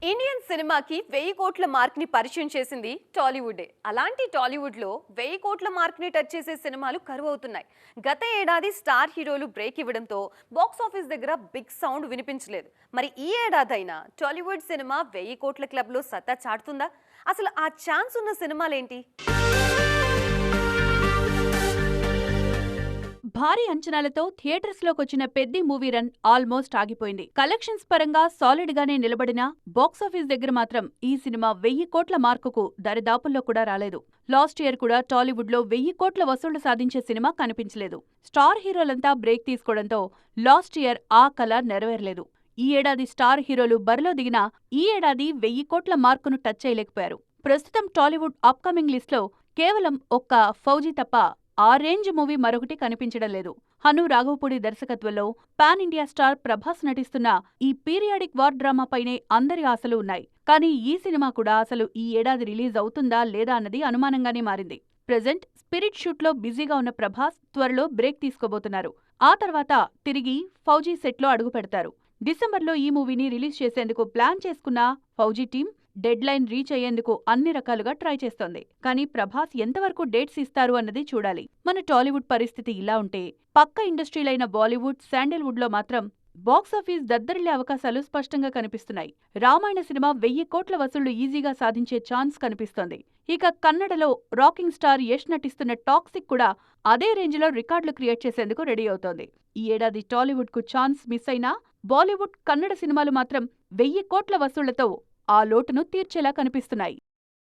Indian సినిమాకి 1000 కోట్ల mark ని పరిచయం చేసింది టాలీవుడే. అలాంటి టాలీవుడ్ లో 1000 కోట్ల మార్క్ ని టచ్ చేసే సినిమాలు కరువవుతున్నాయి. గత ఏడాది స్టార్ హీరోలు బ్రేక్ ఇవ్వడంతో బాక్స్ ఆఫీస్ దగ్గర బిగ్ సౌండ్ వినిపించలేదు. మరి ఈ ఏడాదైనా టాలీవుడ్ సినిమా 1000 కోట్ల క్లబ్ లో సత్తా చాటుతుందా? అసలు ఆ ఛాన్స్ ఉన్న సినిమాలేంటి? భారీ అంచనాలతో థియేటర్స్లోకొచ్చిన పెద్ది మూవీ రన్ ఆల్మోస్ట్ ఆగిపోయింది. కలెక్షన్స్ పరంగా సాలిడ్ గానే నిలబడినా బాక్సాఫీస్ దగ్గర మాత్రం ఈ సినిమా 1000 కోట్ల మార్కుకు దరిదాపుల్లో కూడా రాలేదు. లాస్ట్ ఇయర్ కూడా టాలీవుడ్ లో 1000 కోట్ల వసూళ్లు సాధించే సినిమా కనిపించలేదు. స్టార్ హీరోలంతా బ్రేక్ తీసుకోవడంతో లాస్ట్ ఇయర్ ఆ కల నెరవేరలేదు. ఈ ఏడాది స్టార్ హీరోలు బరిలో దిగినా ఈ ఏడాది 1000 కోట్ల మార్కును టచ్ చేయలేకపోయారు. ప్రస్తుతం టాలీవుడ్ అప్కమింగ్ లిస్ట్లో కేవలం ఒక్క ఫౌజీ తప్ప ఆ రేంజ్ మూవీ మరొకటి కనిపించడం లేదు. హను రాఘవపూడి దర్శకత్వంలో పాన్ ఇండియా స్టార్ ప్రభాస్ నటిస్తున్న ఈ పీరియాడిక్ వార్ డ్రామాపైనే అందరి ఆశలు ఉన్నాయి. కానీ ఈ సినిమా కూడా అసలు ఈ ఏడాది రిలీజ్ అవుతుందా లేదా అన్నది అనుమానంగానే మారింది. ప్రెజెంట్ స్పిరిట్ షూట్లో బిజీగా ఉన్న ప్రభాస్ త్వరలో బ్రేక్ తీసుకోబోతున్నారు. ఆ తర్వాత తిరిగి ఫౌజీ సెట్లో అడుగు పెడతారు. డిసెంబర్లో ఈ మూవీని రిలీజ్ చేసేందుకు ప్లాన్ చేసుకున్న fauji team dead line reach అయ్యేందుకు అన్ని రకాలుగా ట్రై చేస్తోంది. కానీ ప్రభాస్ ఎంతవరకు డేట్స్ ఇస్తారు అన్నది చూడాలి. మన టాలీవుడ్ పరిస్థితి ఇలా ఉంటే పక్క ఇండస్ట్రీలైన బాలీవుడ్, శాండిల్వుడ్ లో మాత్రం బాక్సాఫీస్ దద్దరిల్లే అవకాశాలు స్పష్టంగా కనిపిస్తున్నాయి. రామాయణ సినిమా 1000 కోట్ల వసూళ్లు ఈజీగా సాధించే ఛాన్స్ కనిపిస్తోంది. ఇక కన్నడలో రాకింగ్ స్టార్ యష్ నటిస్తున్న టాక్సిక్ కూడా అదే రేంజ్లో రికార్డులు క్రియేట్ చేసేందుకు రెడీ అవుతోంది. ఈ ఏడాది టాలీవుడ్ కు ఛాన్స్ మిస్ అయినా బాలీవుడ్, కన్నడ సినిమాలు మాత్రం 1000 కోట్ల వసూళ్లతో ఆ లోటును తీర్చేలా కనిపిస్తున్నాయి.